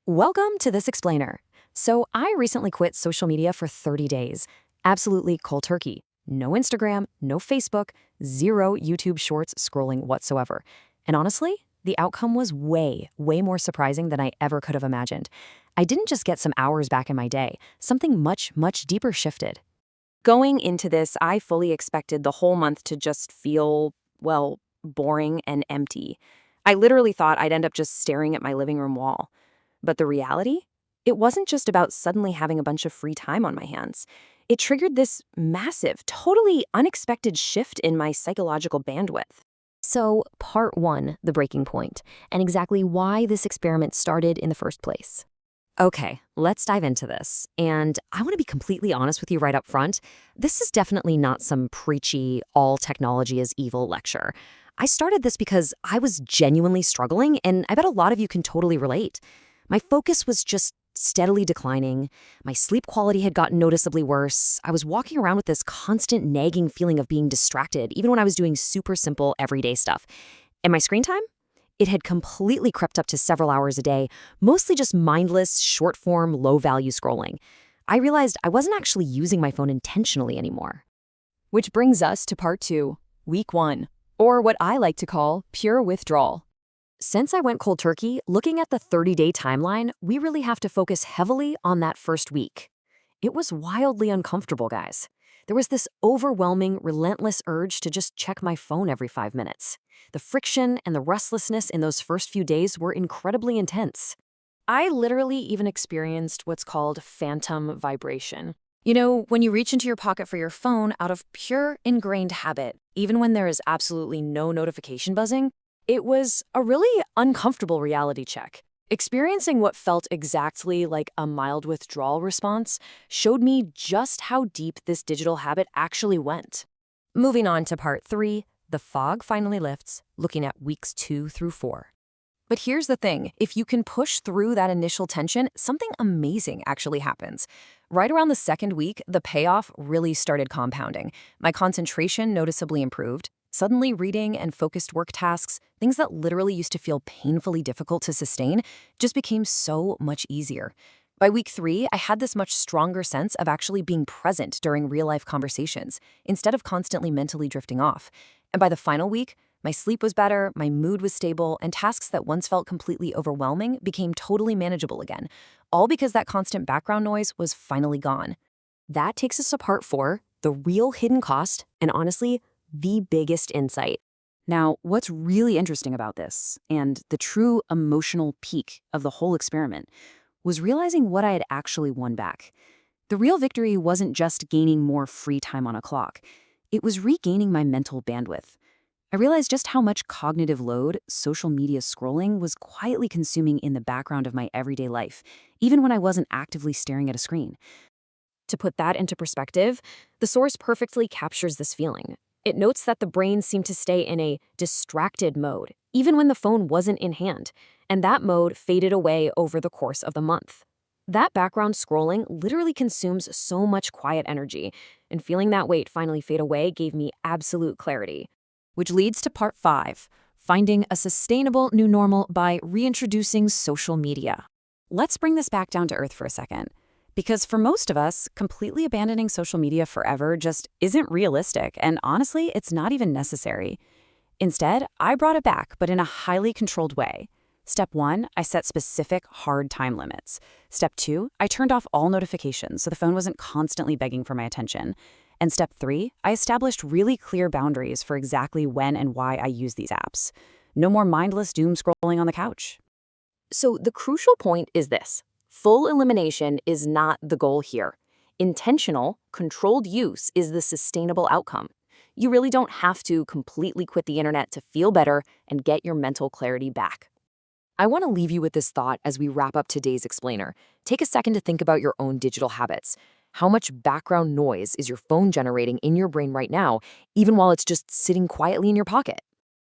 Welcome to This Explainer. So, I recently quit social media for 30 days. Absolutely cold turkey. No Instagram, no Facebook, zero YouTube shorts scrolling whatsoever. And honestly, the outcome was way more surprising than I ever could have imagined. I didn't just get some hours back in my day, something much deeper shifted. Going into this, I fully expected the whole month to just feel, boring and empty. I literally thought I'd end up just staring at my living room wall. But the reality? It wasn't just about suddenly having a bunch of free time on my hands. It triggered this massive, totally unexpected shift in my psychological bandwidth. So, part one, the breaking point, and exactly why this experiment started in the first place. Okay, let's dive into this. And I want to be completely honest with you right up front. This is definitely not some preachy, all technology is evil lecture. I started this because I was genuinely struggling, and I bet a lot of you can totally relate. My focus was just steadily declining. My sleep quality had gotten noticeably worse. I was walking around with this constant nagging feeling of being distracted, even when I was doing super simple, everyday stuff. And my screen time? It had completely crept up to several hours a day, mostly just mindless, short-form, low-value scrolling. I realized I wasn't actually using my phone intentionally anymore. Which brings us to part two, week one, or what I like to call pure withdrawal. Since I went cold turkey, looking at the 30-day timeline, we really have to focus heavily on that first week. It was wildly uncomfortable, guys. There was this overwhelming, relentless urge to just check my phone every 5 minutes. The friction and the restlessness in those first few days were incredibly intense. I literally even experienced what's called phantom vibration. You know, when you reach into your pocket for your phone out of pure ingrained habit, even when there is absolutely no notification buzzing, it was a really uncomfortable reality check. Experiencing what felt exactly like a mild withdrawal response showed me just how deep this digital habit actually went. Moving on to part three, the fog finally lifts, looking at weeks 2 through 4. But here's the thing, if you can push through that initial tension, something amazing actually happens. Right around the second week, the payoff really started compounding. My concentration noticeably improved. Suddenly, reading and focused work tasks, things that literally used to feel painfully difficult to sustain, just became so much easier. By week 3, I had this much stronger sense of actually being present during real-life conversations, instead of constantly mentally drifting off. And by the final week, my sleep was better, my mood was stable, and tasks that once felt completely overwhelming became totally manageable again, all because that constant background noise was finally gone. That takes us to part 4, the real hidden cost, and honestly, the biggest insight. Now, what's really interesting about this, and the true emotional peak of the whole experiment, was realizing what I had actually won back. The real victory wasn't just gaining more free time on a clock. It was regaining my mental bandwidth. I realized just how much cognitive load social media scrolling was quietly consuming in the background of my everyday life, even when I wasn't actively staring at a screen. To put that into perspective, the source perfectly captures this feeling. It notes that the brain seemed to stay in a distracted mode, even when the phone wasn't in hand, and that mode faded away over the course of the month. That background scrolling literally consumes so much quiet energy, and feeling that weight finally fade away gave me absolute clarity. Which leads to part 5, finding a sustainable new normal by reintroducing social media. Let's bring this back down to earth for a second. Because for most of us, completely abandoning social media forever just isn't realistic, and honestly, it's not even necessary. Instead, I brought it back, but in a highly controlled way. Step 1, I set specific, hard time limits. Step 2, I turned off all notifications so the phone wasn't constantly begging for my attention. And step 3, I established really clear boundaries for exactly when and why I use these apps. No more mindless doom scrolling on the couch. So the crucial point is this. Full elimination is not the goal here. Intentional, controlled use is the sustainable outcome. You really don't have to completely quit the internet to feel better and get your mental clarity back. I want to leave you with this thought as we wrap up today's explainer. Take a second to think about your own digital habits. How much background noise is your phone generating in your brain right now, even while it's just sitting quietly in your pocket?